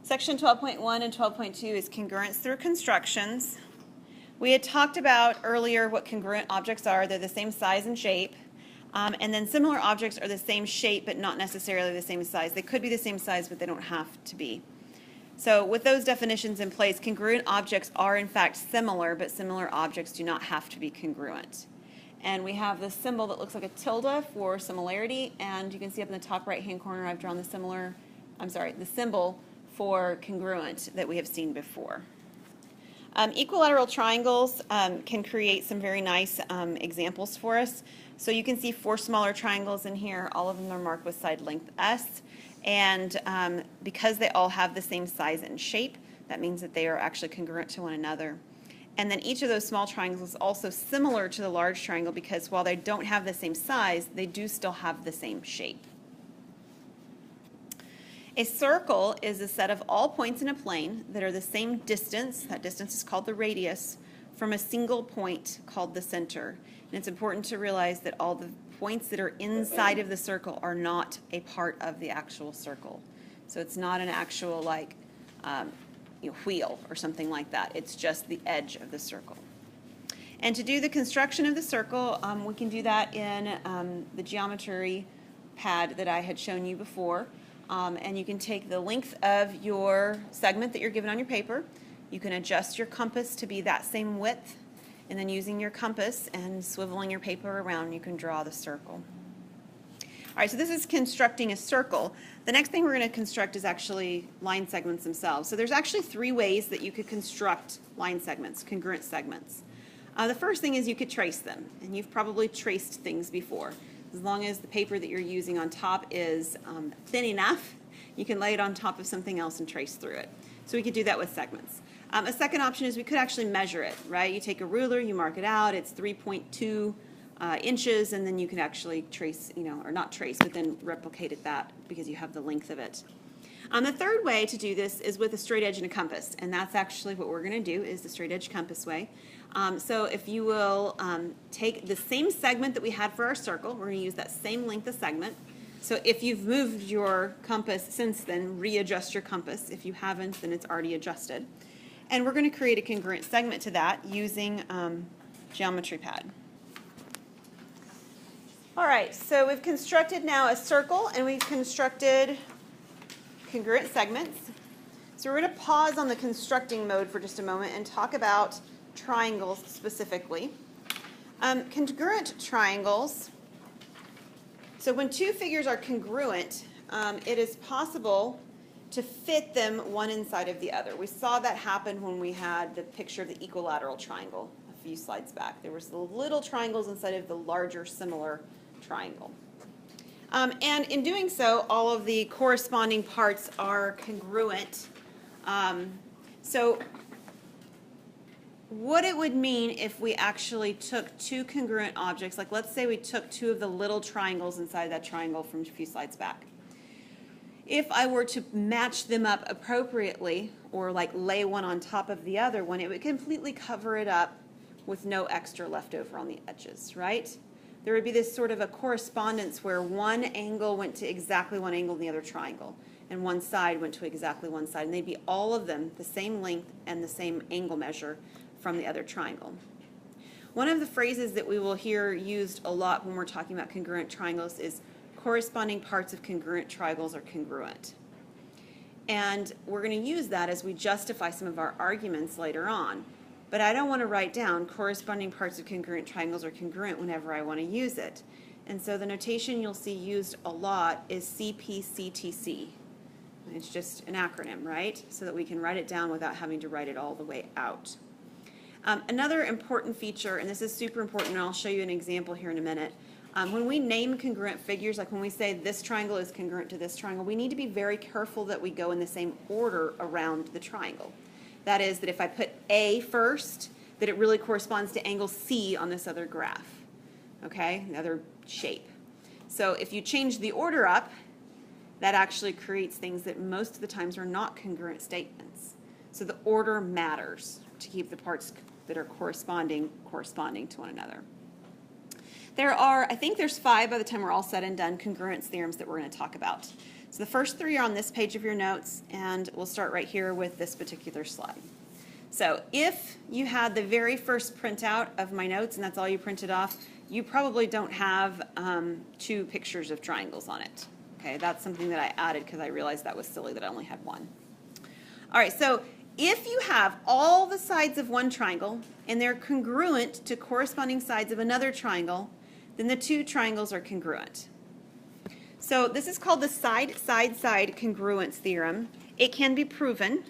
Section 12.1 and 12.2 is congruence through constructions. We had talked about earlier what congruent objects are. They're the same size and shape. And then similar objects are the same shape but not necessarily the same size. They could be the same size, but they don't have to be. So with those definitions in place, congruent objects are in fact similar, but similar objects do not have to be congruent. And we have this symbol that looks like a tilde for similarity, and you can see up in the top right-hand corner I've drawn the symbol for congruent that we have seen before. Equilateral triangles can create some very nice examples for us. So you can see 4 smaller triangles in here. All of them are marked with side length S. And because they all have the same size and shape, that means that they are actually congruent to one another. And then each of those small triangles is also similar to the large triangle because while they don't have the same size, they do still have the same shape. A circle is a set of all points in a plane that are the same distance, that distance is called the radius, from a single point called the center. And it's important to realize that all the points that are inside of the circle are not a part of the actual circle. So it's not an actual like wheel or something like that. It's just the edge of the circle. And to do the construction of the circle, we can do that in the geometry pad that I had shown you before. And you can take the length of your segment that you're given on your paper. You can adjust your compass to be that same width, and then using your compass and swiveling your paper around, you can draw the circle. All right, so this is constructing a circle. The next thing we're going to construct is actually line segments themselves. So there's actually 3 ways that you could construct line segments, congruent segments. The first thing is you could trace them, and you've probably traced things before. As long as the paper that you're using on top is thin enough, you can lay it on top of something else and trace through it. So we could do that with segments. A second option is we could actually measure it, right? You take a ruler, you mark it out, it's 3.2 inches, and then you can actually trace, or not trace, but then replicate it that because you have the length of it. The third way to do this is with a straight edge and a compass, and that's actually what we're going to do is the straight edge compass way. So if you will take the same segment that we had for our circle, we're going to use that same length of segment. So if you've moved your compass since then, readjust your compass. If you haven't, then it's already adjusted. And we're going to create a congruent segment to that using geometry pad. All right, so we've constructed now a circle and we've constructed congruent segments. So we're going to pause on the constructing mode for just a moment and talk about triangles specifically. Congruent triangles, so when 2 figures are congruent, it is possible to fit them one inside of the other. We saw that happen when we had the picture of the equilateral triangle a few slides back. There was the little triangles inside of the larger similar triangle. And in doing so, all of the corresponding parts are congruent. So what it would mean if we actually took 2 congruent objects, like let's say we took 2 of the little triangles inside that triangle from a few slides back. If I were to match them up appropriately, or like lay one on top of the other one, it would completely cover it up with no extra left over on the edges, right? There would be this sort of a correspondence where one angle went to exactly one angle in the other triangle, and one side went to exactly one side, and they'd be all of them the same length and the same angle measure from the other triangle. One of the phrases that we will hear used a lot when we're talking about congruent triangles is corresponding parts of congruent triangles are congruent. And we're going to use that as we justify some of our arguments later on. But I don't want to write down corresponding parts of congruent triangles are congruent whenever I want to use it. And so the notation you'll see used a lot is CPCTC. It's just an acronym, right? So that we can write it down without having to write it all the way out. Another important feature, and this is super important, and I'll show you an example here in a minute. When we name congruent figures, like when we say this triangle is congruent to this triangle, we need to be very careful that we go in the same order around the triangle. That is, that if I put A first, that it really corresponds to angle C on this other graph, okay, the other shape. So if you change the order up, that actually creates things that most of the times are not congruent statements. So the order matters to keep the parts that are corresponding to one another. There are, I think there's 5 by the time we're all said and done, congruence theorems that we're going to talk about. So the first three are on this page of your notes, and we'll start right here with this particular slide. So if you had the very first printout of my notes and that's all you printed off, you probably don't have 2 pictures of triangles on it. Okay, that's something that I added because I realized that was silly that I only had 1. All right, so if you have all the sides of one triangle and they're congruent to corresponding sides of another triangle, then the 2 triangles are congruent. So this is called the side-side-side congruence theorem. It can be proven.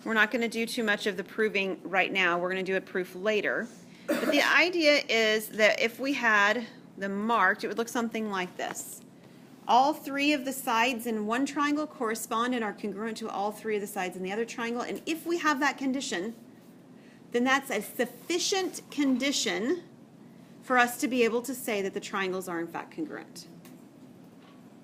We're not going to do too much of the proving right now. We're going to do a proof later. But the idea is that if we had them marked, it would look something like this. All 3 of the sides in one triangle correspond and are congruent to all 3 of the sides in the other triangle. And if we have that condition, then that's a sufficient condition for us to be able to say that the triangles are in fact congruent.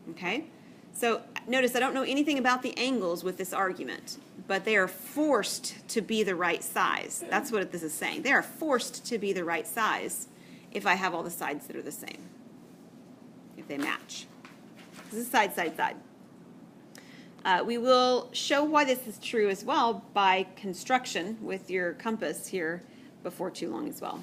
Okay? So notice I don't know anything about the angles with this argument, but they are forced to be the right size. That's what this is saying. They are forced to be the right size if I have all the sides that are the same, if they match. This is side, side, side. We will show why this is true as well by construction with your compass here before too long as well.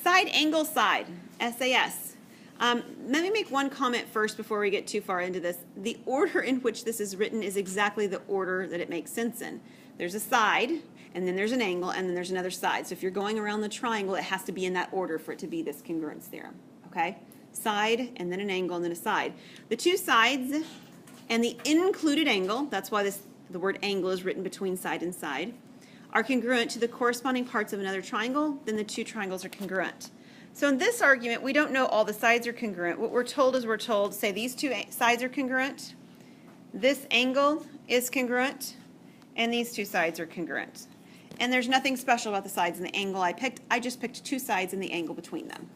Side, angle, side, SAS. Let me make one comment first before we get too far into this. The order in which this is written is exactly the order that it makes sense in. There's a side, and then there's an angle, and then there's another side. So if you're going around the triangle, it has to be in that order for it to be this congruence theorem. Okay? Side, and then an angle, and then a side. The 2 sides and the included angle, that's why the word angle is written between side and side, are congruent to the corresponding parts of another triangle, then the 2 triangles are congruent. So in this argument, we don't know all the sides are congruent. What we're told is say these 2 sides are congruent, this angle is congruent, and these 2 sides are congruent. And there's nothing special about the sides and the angle I picked. I just picked 2 sides and the angle between them.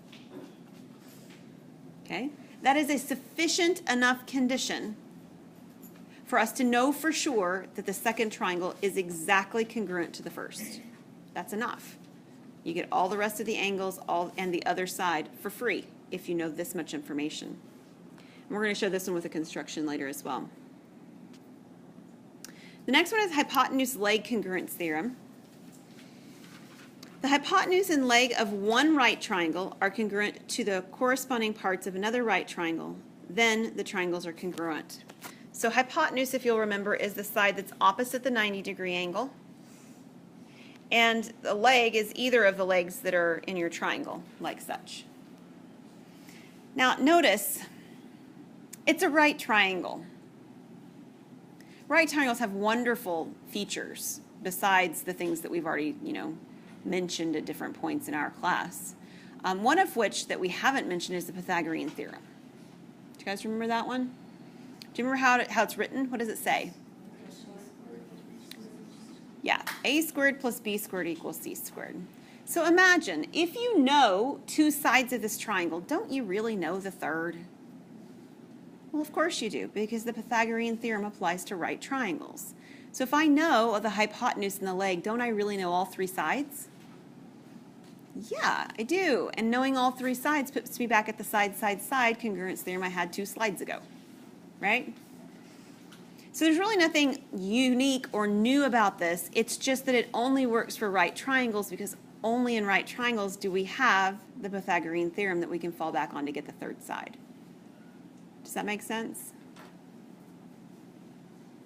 Okay? That is a sufficient enough condition for us to know for sure that the second triangle is exactly congruent to the first. That's enough. You get all the rest of the angles and the other side for free if you know this much information. And we're going to show this one with a construction later as well. The next one is hypotenuse-leg congruence theorem. The hypotenuse and leg of one right triangle are congruent to the corresponding parts of another right triangle. Then the triangles are congruent. So hypotenuse, if you'll remember, is the side that's opposite the 90-degree angle. And the leg is either of the legs that are in your triangle, like such. Now notice, it's a right triangle. Right triangles have wonderful features besides the things that we've already, mentioned at different points in our class. One of which that we haven't mentioned is the Pythagorean theorem. Do you guys remember that one? Do you remember how it's written? What does it say? Yeah, a squared plus b squared equals c squared. So imagine, if you know 2 sides of this triangle, don't you really know the third? Well, of course you do, because the Pythagorean theorem applies to right triangles. So if I know of the hypotenuse and the leg, don't I really know all 3 sides? Yeah, I do. And knowing all 3 sides puts me back at the side, side, side congruence theorem I had 2 slides ago, right? So there's really nothing unique or new about this. It's just that it only works for right triangles because only in right triangles do we have the Pythagorean theorem that we can fall back on to get the third side. Does that make sense?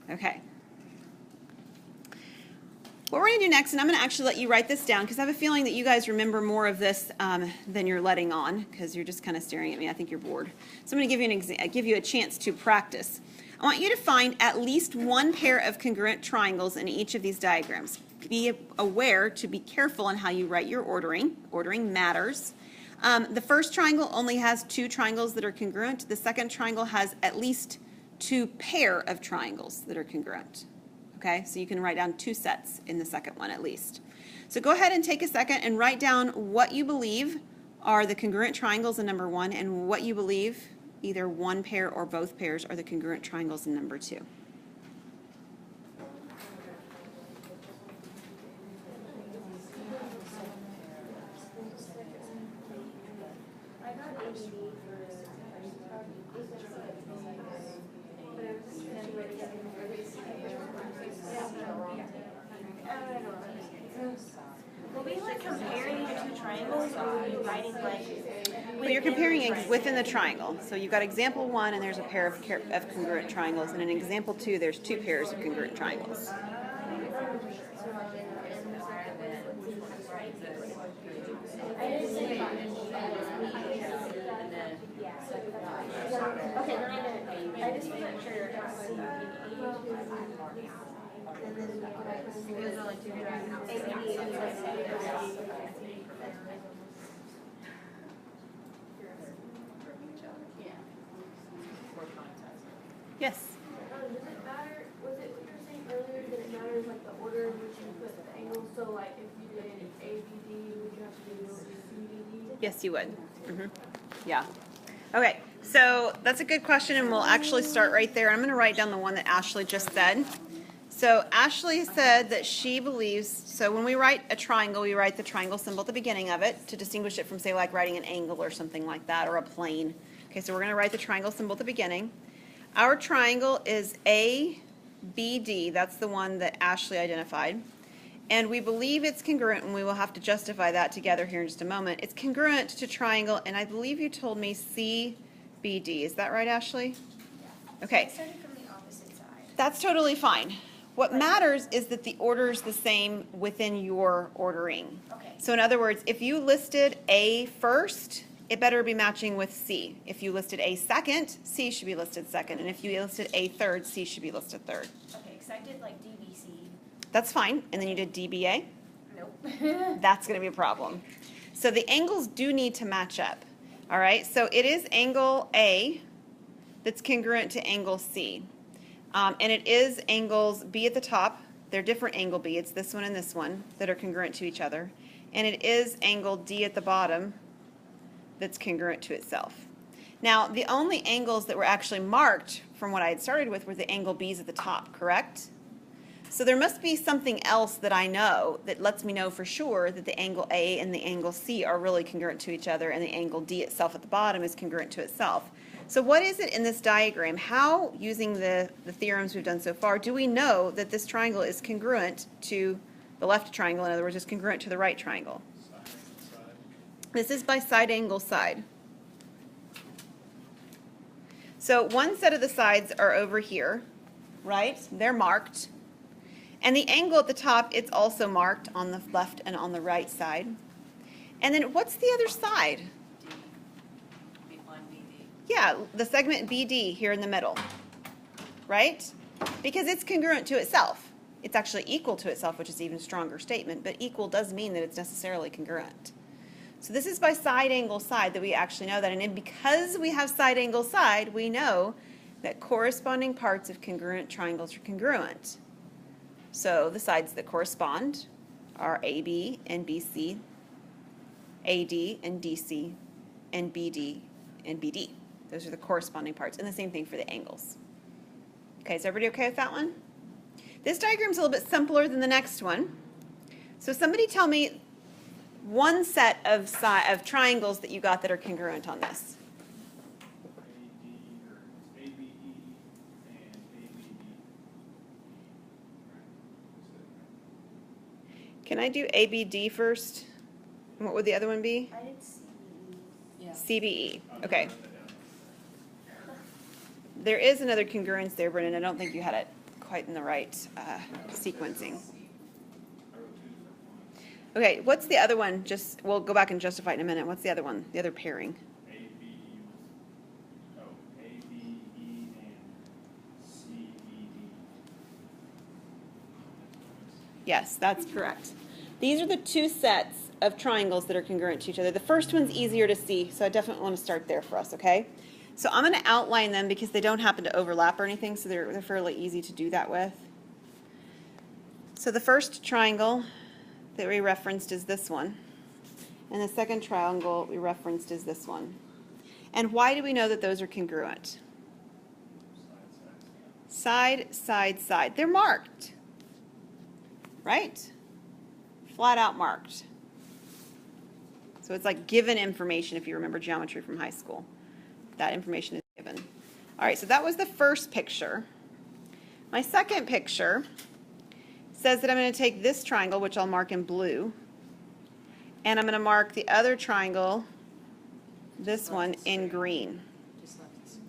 Okay. What we're going to do next, and I'm going to actually let you write this down because I have a feeling that you guys remember more of this than you're letting on because you're just kind of staring at me. I think you're bored. So I'm going to give you a chance to practice. I want you to find at least 1 pair of congruent triangles in each of these diagrams. Be aware to be careful in how you write your ordering. Ordering matters. The first triangle only has 2 triangles that are congruent. The second triangle has at least 2 pair of triangles that are congruent. Okay, so you can write down 2 sets in the second one at least. So go ahead and take a second and write down what you believe are the congruent triangles in number 1 and what you believe either 1 pair or both pairs are the congruent triangles in number 2. comparing within the triangle. So you've got example 1, and there's a pair of congruent triangles, and in example 2, there's 2 pairs of congruent triangles. Yes. Does it matter? Was it what you were saying earlier that it matters like the order in which you put the angles? So like if you did ABD, would you have to do CBD? Yes, you would. Yeah. Okay, so that's a good question, and we'll actually start right there. I'm going to write down the one that Ashley just said. So Ashley said that she believes, so when we write a triangle, we write the triangle symbol at the beginning of it to distinguish it from, say, like writing an angle or something like that, or a plane. Okay, so we're going to write the triangle symbol at the beginning. Our triangle is ABD. That's the one that Ashley identified. And we believe it's congruent, and we will have to justify that together here in just a moment. It's congruent to triangle, and I believe you told me CBD. Is that right, Ashley? Yeah. Okay. I started from the opposite side. That's totally fine. What matters is that the order is the same within your ordering. Okay. So in other words, if you listed A first, it better be matching with C. If you listed A second, C should be listed second. And if you listed A third, C should be listed third. Okay, because I did like DBC. That's fine. And then you did DBA. Nope. That's going to be a problem. So the angles do need to match up. All right, so it is angle A that's congruent to angle C. And it is angles B at the top. They're different angle B. It's this one and this one that are congruent to each other. And it is angle D at the bottom that's congruent to itself. Now, the only angles that were actually marked from what I had started with were the angle B's at the top, correct? So there must be something else that I know that lets me know for sure that the angle A and the angle C are really congruent to each other, and the angle D itself at the bottom is congruent to itself. So what is it in this diagram? How, using the theorems we've done so far, do we know that this triangle is congruent to the left triangle? In other words, it's congruent to the right triangle. This is by side angle side. So one set of the sides are over here, right? They're marked. And the angle at the top, it's also marked on the left and on the right side. And then what's the other side? Yeah, the segment BD here in the middle, right? Because it's congruent to itself. It's actually equal to itself, which is an even stronger statement, but equal does mean that it's necessarily congruent. So this is by side angle side that we actually know that. And then because we have side angle side, we know that corresponding parts of congruent triangles are congruent. So the sides that correspond are AB and BC, AD and DC, and BD and BD. Those are the corresponding parts, and the same thing for the angles. Okay, is everybody okay with that one? This diagram's a little bit simpler than the next one. So somebody tell me one set of triangles that you got that are congruent on this. Can I do ABD first? And what would the other one be? I did CBE. Yeah. CBE. Okay. There is another congruence there, Brennan. I don't think you had it quite in the right sequencing. Okay, what's the other one? Just we'll go back and justify it in a minute. What's the other one? The other pairing? ABE and CBD. Yes, that's correct. These are the two sets of triangles that are congruent to each other. The first one's easier to see, so I definitely want to start there for us, okay? So I'm going to outline them because they don't happen to overlap or anything, so they're fairly easy to do that with. So the first triangle that we referenced is this one, and the second triangle we referenced is this one. And why do we know that those are congruent? Side, side, side. They're marked, right? Flat out marked. So it's like given information if you remember geometry from high school. That information is given. All right, so that was the first picture. My second picture says that I'm going to take this triangle, which I'll mark in blue, and I'm going to mark the other triangle this one in green. Just left the screen.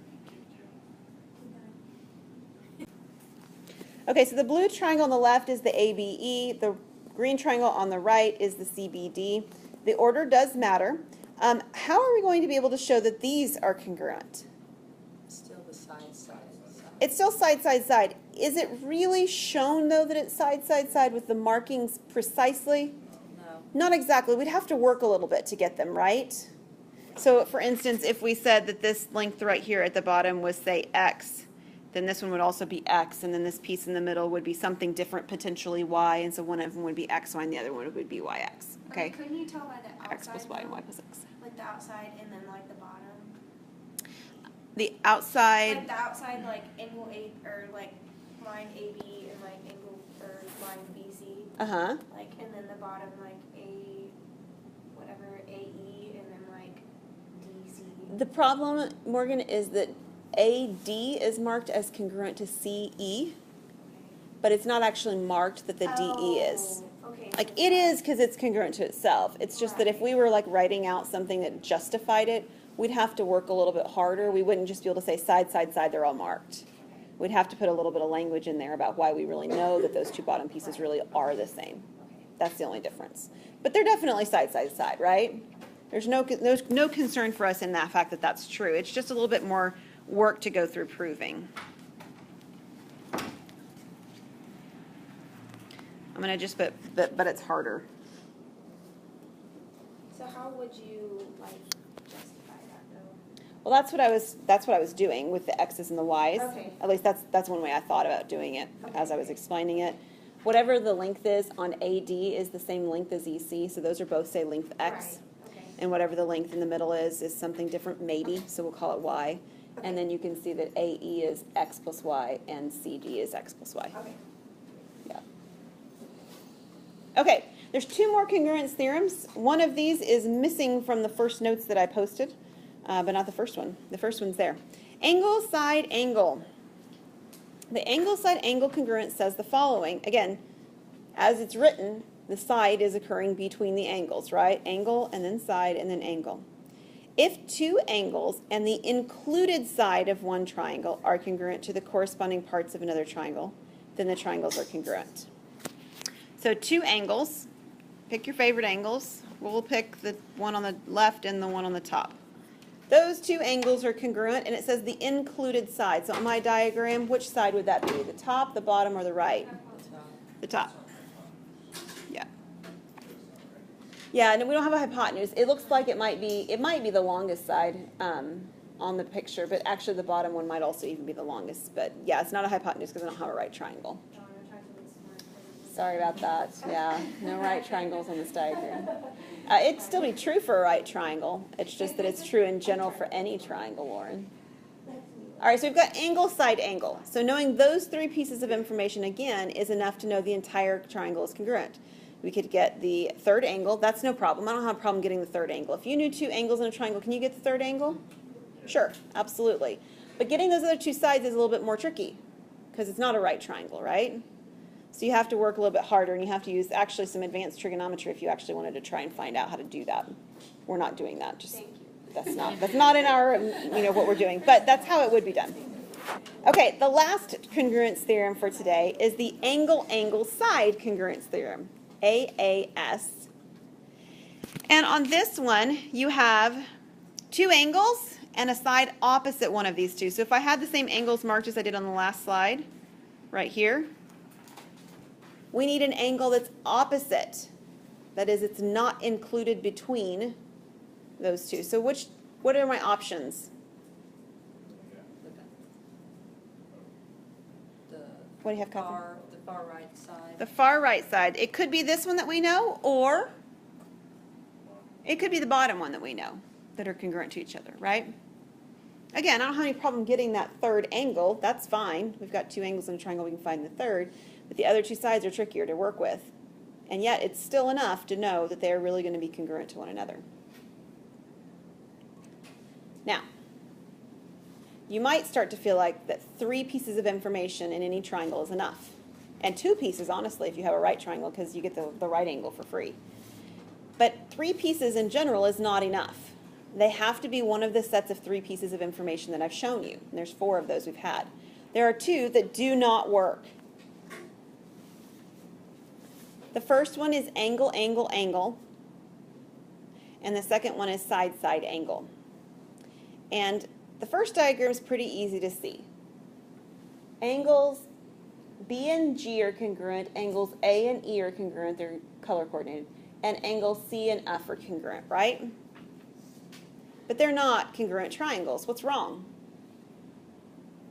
Okay, so the blue triangle on the left is the ABE. The green triangle on the right is the CBD. The order does matter. How are we going to be able to show that these are congruent? Still the side. It's still side, side, side. Is it really shown, though, that it's side, side, side with the markings precisely? No. Not exactly. We'd have to work a little bit to get them right. So, for instance, if we said that this length right here at the bottom was, say, X, then this one would also be X, and then this piece in the middle would be something different, potentially Y, and so one of them would be XY, and the other one would be YX. Okay? Couldn't you tell by the outside? X plus Y and Y though? plus X. Like the outside and then like the bottom? The outside, Like the outside, like angle A, or like line AB and like angle, or line BC. uh-huh. Like, and then the bottom, like whatever, AE, and then like DC. The problem, Morgan, is that AD is marked as congruent to CE, but it's not actually marked that the DE is. Okay. Like, it is because it's congruent to itself. It's just that if we were, like, writing out something that justified it, we'd have to work a little bit harder. We wouldn't just be able to say side, side, side, they're all marked. We'd have to put a little bit of language in there about why we really know that those two bottom pieces really are the same. That's the only difference. But they're definitely side, side, side, right? There's no concern for us in that fact that that's true. It's just a little bit more work to go through proving. I'm going to just put, but it's harder. So how would you like justify that though? Well, that's what I was doing with the X's and the Y's. Okay. At least that's one way I thought about doing it as I was explaining it. Whatever the length is on AD is the same length as EC, so those are both, say, length X. Right. Okay. And whatever the length in the middle is something different, maybe, so we'll call it Y. Okay. And then you can see that AE is X plus Y and CD is X plus Y. Okay. Yeah. Okay, there's two more congruence theorems. One of these is missing from the first notes that I posted, but not the first one. The first one's there. Angle, side, angle. The angle, side, angle congruence says the following. Again, as it's written, the side is occurring between the angles, right? Angle and then side and then angle. If two angles and the included side of one triangle are congruent to the corresponding parts of another triangle, then the triangles are congruent. So two angles, pick your favorite angles. We'll pick the one on the left and the one on the top. Those two angles are congruent, and it says the included side. So on my diagram, which side would that be? The top, the bottom, or the right? The top. Yeah. Yeah, and we don't have a hypotenuse. It looks like it might be the longest side on the picture, but actually the bottom one might also even be the longest. But yeah, it's not a hypotenuse because I don't have a right triangle. Sorry about that. Yeah, no right triangles on this diagram. It'd still be true for a right triangle. It's just that it's true in general for any triangle, Lauren. All right, so we've got angle, side, angle. So knowing those three pieces of information, again, is enough to know the entire triangle is congruent. We could get the third angle. That's no problem. I don't have a problem getting the third angle. If you knew two angles in a triangle, can you get the third angle? Sure, absolutely. But getting those other two sides is a little bit more tricky because it's not a right triangle, right? So you have to work a little bit harder, and you have to use actually some advanced trigonometry if you actually wanted to try and find out how to do that. We're not doing that. Just that's not in our what we're doing, but that's how it would be done. Okay, the last congruence theorem for today is the angle side congruence theorem, AAS. And on this one, you have two angles and a side opposite one of these two. So if I had the same angles marked as I did on the last slide, right here, we need an angle that's opposite. That is, it's not included between those two. So what are my options? What do you have, Catherine? The far right side. The far right side. It could be this one that we know, or it could be the bottom one that we know that are congruent to each other, right? Again, I don't have any problem getting that third angle. That's fine. We've got two angles in a triangle. We can find the third. But the other two sides are trickier to work with. And yet, it's still enough to know that they're really going to be congruent to one another. Now, you might start to feel like that three pieces of information in any triangle is enough. And two pieces, honestly, if you have a right triangle, because you get the right angle for free. But three pieces in general is not enough. They have to be one of the sets of 3 pieces of information that I've shown you. And there's 4 of those we've had. There are 2 that do not work. The first one is angle, angle, angle. And the second one is side, side, angle. And the first diagram is pretty easy to see. Angles B and G are congruent. Angles A and E are congruent. They're color coordinated. And angles C and F are congruent, right? But they're not congruent triangles. What's wrong?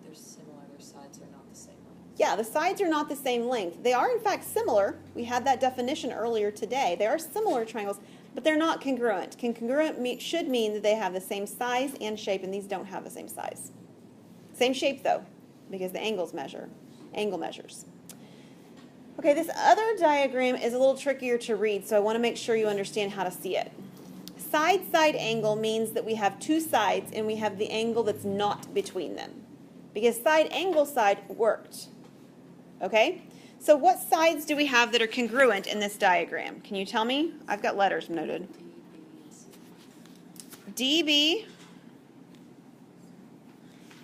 They're similar, their sides are not the same length. Yeah, the sides are not the same length. They are, in fact, similar. We had that definition earlier today. They are similar triangles, but they're not congruent. Congruent should mean that they have the same size and shape, and these don't have the same size. Same shape, though, because the angle measures. Okay, this other diagram is a little trickier to read, so I want to make sure you understand how to see it. Side-side angle means that we have 2 sides and we have the angle that's not between them. Because side angle side worked. Okay? So what sides do we have that are congruent in this diagram? Can you tell me? I've got letters noted. DB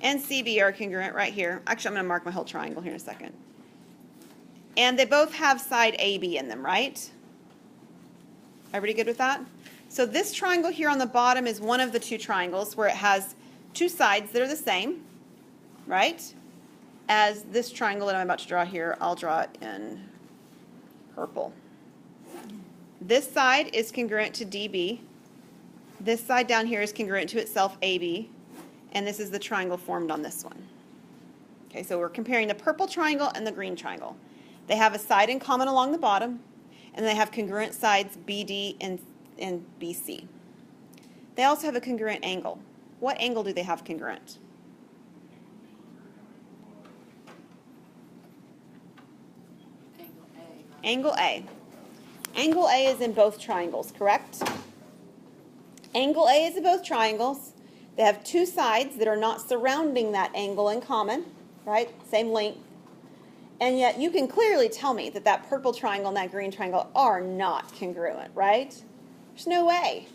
and CB are congruent right here. Actually, I'm going to mark my whole triangle here in a second. And they both have side AB in them, right? Everybody good with that? So this triangle here on the bottom is one of the 2 triangles where it has 2 sides that are the same, right? As this triangle that I'm about to draw here, I'll draw it in purple. This side is congruent to DB. This side down here is congruent to itself, AB. And this is the triangle formed on this one. Okay, so we're comparing the purple triangle and the green triangle. They have a side in common along the bottom, and they have congruent sides BD and BC. They also have a congruent angle. What angle do they have congruent? Angle A. Right? Angle A. Angle A is in both triangles, correct? Angle A is in both triangles. They have 2 sides that are not surrounding that angle in common, right? Same length. And yet you can clearly tell me that that purple triangle and that green triangle are not congruent, right? There's no way.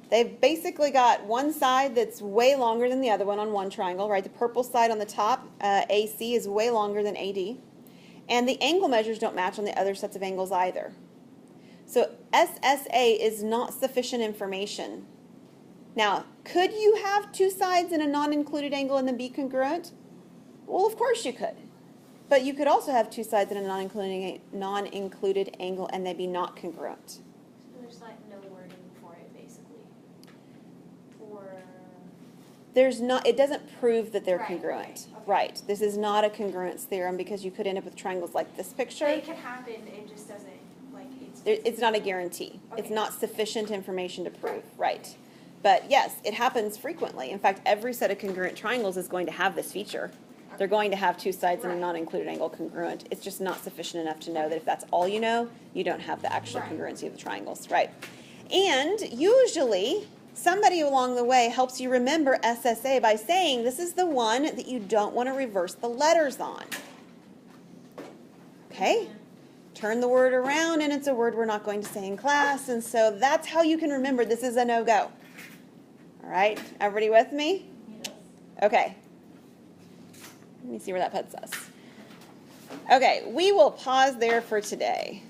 They've basically got one side that's way longer than the other one on one triangle, right? The purple side on the top, AC, is way longer than AD. And the angle measures don't match on the other sets of angles either. So SSA is not sufficient information. Now, could you have 2 sides in a non-included angle and then be congruent? Well, of course you could. But you could also have 2 sides in a non-included angle and they be not congruent. So there's like no wording for it, basically. Or There's not. It doesn't prove that they're Right, congruent. okay. Right. This is not a congruence theorem because you could end up with triangles like this picture. But it can happen, it just doesn't, like, it's. It's not a guarantee. It's Okay. not sufficient information to prove. Right. But yes, it happens frequently. In fact, every set of congruent triangles is going to have this feature. They're going to have 2 sides in a Right. non-included angle congruent. It's just not sufficient enough to know that if that's all you know, you don't have the actual Right. congruency of the triangles. Right. And usually, somebody along the way helps you remember SSA by saying this is the one that you don't want to reverse the letters on. Okay? Turn the word around, and it's a word we're not going to say in class, and so that's how you can remember this is a no-go. All right? Everybody with me? Okay. Let me see where that puts us. Okay, we will pause there for today.